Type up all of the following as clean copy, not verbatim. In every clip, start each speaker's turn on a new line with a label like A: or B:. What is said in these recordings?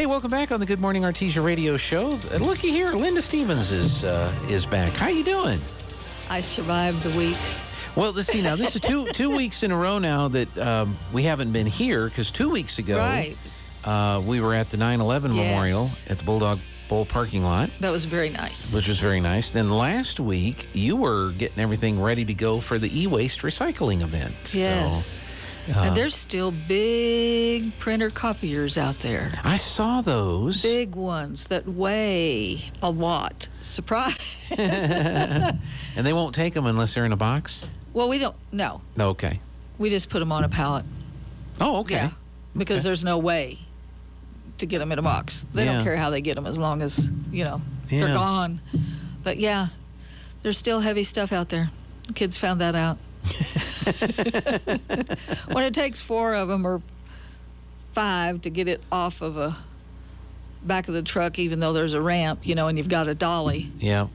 A: welcome back on the Good Morning Artesia radio show. Looky here, Linda Stevens is back. How you doing?
B: I survived the week.
A: Well, this is two weeks in a row now that we haven't been here, because 2 weeks ago we were at the 9/11 memorial at the Bulldog Bowl parking lot.
B: That was very nice.
A: Which was very nice. Then last week, you were getting everything ready to go for the e-waste recycling event.
B: Yes. So, and there's still big printer copiers out there.
A: I saw those.
B: Big ones that weigh a lot. Surprise.
A: And they won't take them unless they're in a box?
B: Well, we don't, no.
A: Okay.
B: We just put them on a pallet.
A: Oh, okay.
B: Yeah, because there's no way to get them in a box. They don't care how they get them as long as, they're gone. But yeah, there's still heavy stuff out there. Kids found that out. When it takes 4 of them or 5 to get it off of a back of the truck, even though there's a ramp, and you've got a dolly.
A: Yeah.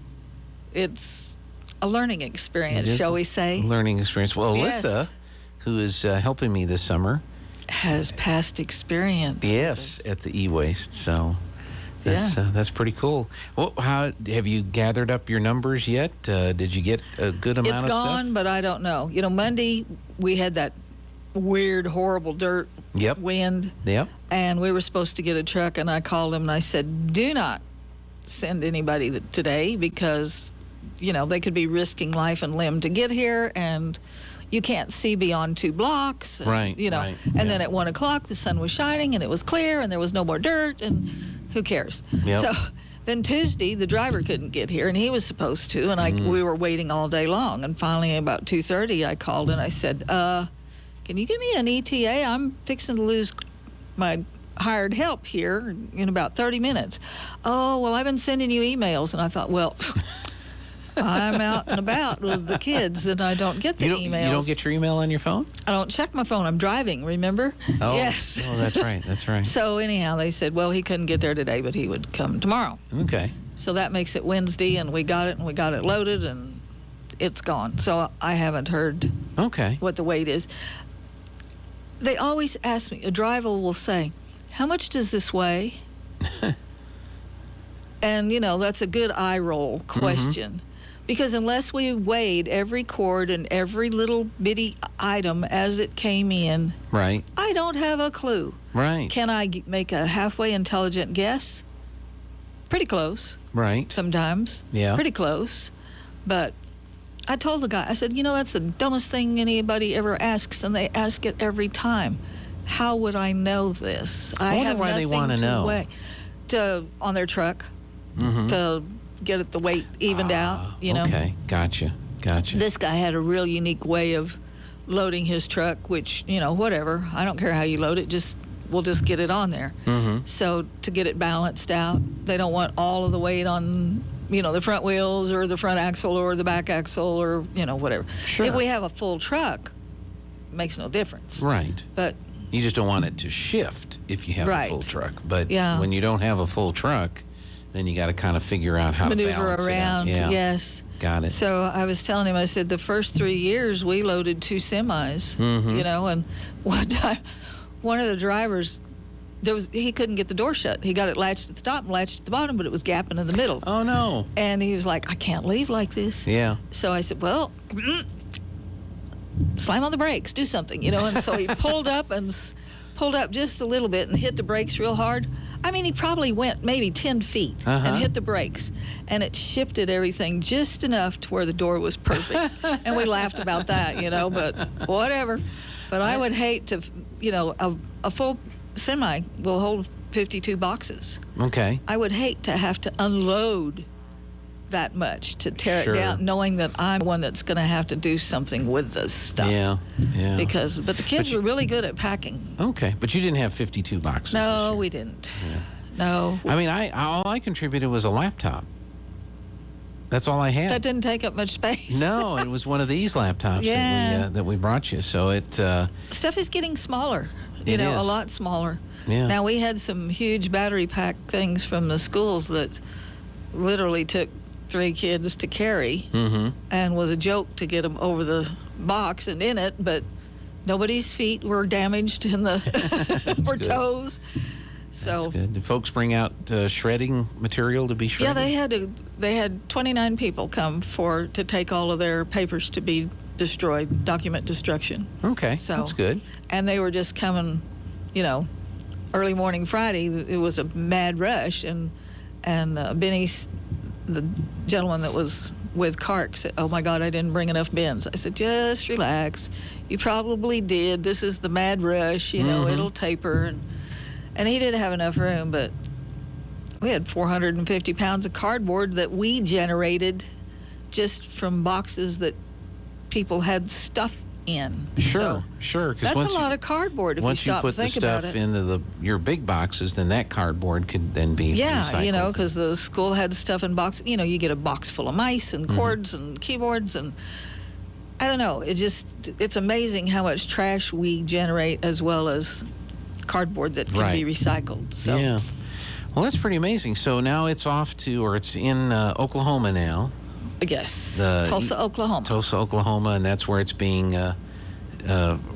B: It's a learning experience, shall we say.
A: Learning experience. Well,
B: yes.
A: Alyssa, who is helping me this summer,
B: has past experience.
A: Yes, at the e-waste. So that's pretty cool. Well, how have you gathered up your numbers yet? Did you get a good amount of stuff?
B: It's gone, but I don't know. Monday we had that weird, horrible dirt wind.
A: Yep.
B: And we were supposed to get a truck, and I called him and I said, do not send anybody today, because, they could be risking life and limb to get here, and you can't see beyond 2 blocks. And,
A: right.
B: And then at 1 o'clock, the sun was shining and it was clear and there was no more dirt, and who cares?
A: Yep.
B: So then Tuesday, the driver couldn't get here, and he was supposed to, and we were waiting all day long. And finally, about 2:30, I called and I said, can you give me an ETA? I'm fixing to lose my hired help here in about 30 minutes. Oh, well, I've been sending you emails. And I thought, well, I'm out and about with the kids, and I don't get the emails.
A: You don't get your email on your phone?
B: I don't check my phone. I'm driving, remember?
A: Oh,
B: yes.
A: Oh, that's right. That's right.
B: So anyhow, they said, well, he couldn't get there today, but he would come tomorrow.
A: Okay.
B: So that makes it Wednesday, and we got it loaded, and it's gone. So I haven't heard what the weight is. They always ask me, a driver will say, how much does this weigh? And, that's a good eye roll question. Because unless we weighed every cord and every little bitty item as it came in,
A: right,
B: I don't have a clue.
A: Right.
B: Can I make a halfway intelligent guess? Pretty close.
A: Right.
B: Sometimes.
A: Yeah.
B: Pretty close. But I told the guy, I said, that's the dumbest thing anybody ever asks, and they ask it every time. How would I know this?
A: I wonder why they want to know.
B: On their truck, to get the weight evened out,
A: Okay, gotcha.
B: This guy had a real unique way of loading his truck, which, whatever. I don't care how you load it, we'll just get it on there. So to get it balanced out, they don't want all of the weight on the front wheels or the front axle or the back axle or, whatever.
A: Sure.
B: If we have a full truck, it makes no difference.
A: Right.
B: But
A: you just don't want it to shift if you have a full truck. But when you don't have a full truck, then you got to kind of figure out how to balance
B: around.
A: it out. Yeah.
B: Yes.
A: Got it.
B: So I was telling him, I said, the first 3 years we loaded 2 semis, and one time, one of the drivers, he couldn't get the door shut. He got it latched at the top and latched at the bottom, but it was gapping in the middle.
A: Oh, no.
B: And he was like, I can't leave like this.
A: Yeah.
B: So I said, well, slam on the brakes, do something, And so he pulled up just a little bit and hit the brakes real hard. I mean, he probably went maybe 10 feet and hit the brakes, and it shifted everything just enough to where the door was perfect. And we laughed about that, but whatever. But I would hate to, a full semi will hold 52 boxes.
A: Okay.
B: I would hate to have to unload that much to tear it down, knowing that I'm the one that's going to have to do something with this stuff.
A: Yeah.
B: But the kids were really good at packing.
A: Okay, but you didn't have 52 boxes.
B: No, we didn't.
A: Yeah.
B: No.
A: I mean, all I contributed was a laptop. That's all I had.
B: That didn't take up much space.
A: No, it was one of these laptops that we brought you. So it
B: stuff is getting smaller.
A: It is.
B: A lot smaller.
A: Yeah.
B: Now we had some huge battery pack things from the schools that literally took 3 kids to carry, and was a joke to get them over the box and in it, but nobody's feet were damaged in the or toes. So
A: that's good. Did folks bring out shredding material to be shredded?
B: Yeah, they had 29 people come to take all of their papers to be destroyed, document destruction.
A: Okay,
B: so
A: that's good.
B: And they were just coming, early morning Friday. It was a mad rush, and Benny, the gentleman that was with Clark, said, "Oh my God, I didn't bring enough bins." I said, "Just relax. You probably did. This is the mad rush. It'll taper." And he didn't have enough room, but we had 450 pounds of cardboard that we generated just from boxes that people had stuff in.
A: Sure.
B: That's a lot of cardboard if you stop and think about it.
A: Once you put the stuff into your big boxes, then that cardboard could then be recycled.
B: Because the school had stuff in boxes. You get a box full of mice and cords and keyboards, and I don't know. It's amazing how much trash we generate as well as cardboard that can be recycled. So.
A: Yeah. Well, that's pretty amazing. So now it's it's in Oklahoma now.
B: Yes, Tulsa, Oklahoma.
A: Tulsa, Oklahoma, and that's where it's being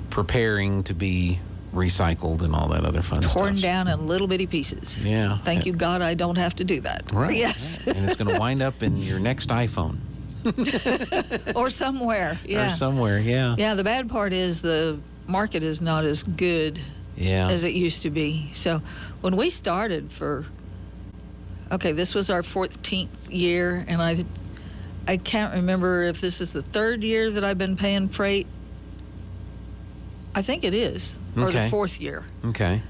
A: preparing to be recycled and all that other fun stuff.
B: Torn down in little bitty pieces.
A: Yeah.
B: Thank you, God, I don't have to do that.
A: Right.
B: Yes.
A: And it's going to wind up in your next iPhone.
B: Or somewhere. Yeah.
A: Or somewhere, yeah.
B: Yeah, the bad part is the market is not as good as it used to be. So when we started this was our 14th year, and I can't remember if this is the third year that I've been paying freight. I think it is, or the fourth year.
A: Okay.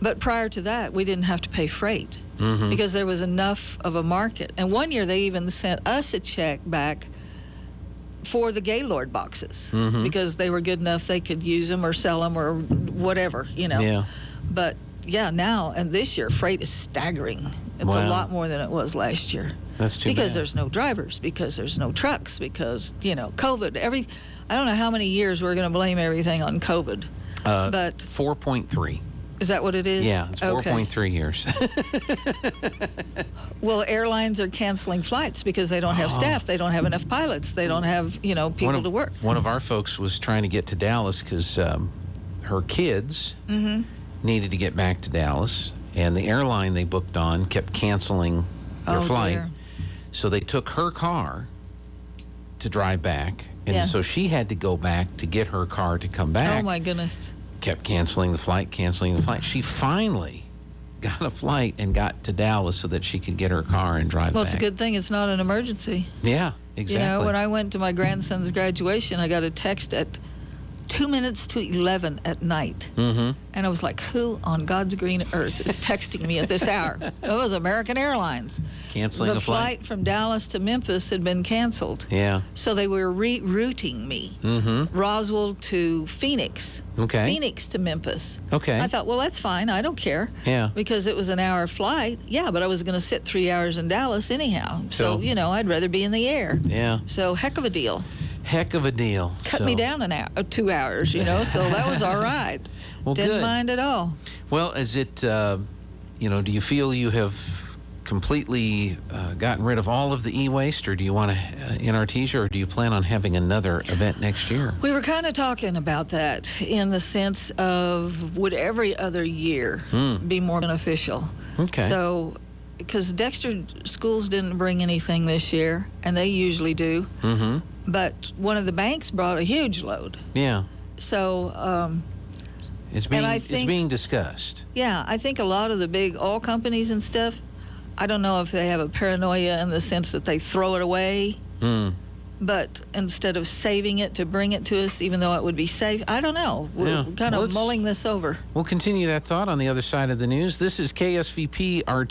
B: But prior to that, we didn't have to pay freight because there was enough of a market. And one year they even sent us a check back for the Gaylord boxes because they were good enough they could use them or sell them or whatever,
A: Yeah.
B: But now and this year, freight is staggering. It's a lot more than it was last year.
A: That's too
B: because
A: bad.
B: There's no drivers, because there's no trucks, because COVID. I don't know how many years we're going to blame everything on COVID. But
A: 4.3.
B: Is that what it is?
A: Yeah, it's 4.3 years.
B: Well, airlines are canceling flights because they don't have staff. They don't have enough pilots. They don't have people to work.
A: One of our folks was trying to get to Dallas because her kids needed to get back to Dallas, and the airline they booked on kept canceling their flight.
B: Dear.
A: So they took her car to drive back, and so she had to go back to get her car to come back.
B: Oh, my goodness.
A: Kept canceling the flight. She finally got a flight and got to Dallas so that she could get her car and drive back.
B: Well, it's a good thing it's not an emergency.
A: Yeah, exactly.
B: When I went to my grandson's graduation, I got a text at 2 minutes to 11 at night. And I was like, who on God's green earth is texting me at this hour? It was American Airlines.
A: Canceling
B: the
A: flight.
B: flight from Dallas to Memphis had been canceled.
A: Yeah.
B: So they were rerouting me. Roswell to Phoenix.
A: Okay.
B: Phoenix to Memphis.
A: Okay.
B: I thought, well, that's fine. I don't care.
A: Yeah.
B: Because it was an hour flight. Yeah, but I was going to sit 3 hours in Dallas anyhow. So, I'd rather be in the air.
A: Yeah.
B: So, heck of a deal.
A: Heck of a deal.
B: Cut me down 2 hours, so that was all right.
A: Well,
B: Didn't
A: good.
B: mind at all.
A: Well, is it, do you feel you have completely gotten rid of all of the e-waste, or do you want to, in Artesia, or do you plan on having another event next year?
B: We were kind of talking about that in the sense of would every other year be more beneficial?
A: Okay.
B: So, because Dexter Schools didn't bring anything this year, and they usually do. But one of the banks brought a huge load.
A: Yeah.
B: So,
A: it's being discussed.
B: Yeah, I think a lot of the big oil companies and stuff, I don't know if they have a paranoia in the sense that they throw it away. But instead of saving it to bring it to us, even though it would be safe, I don't know. We're kind of mulling this over.
A: We'll continue that thought on the other side of the news. This is KSVP RT.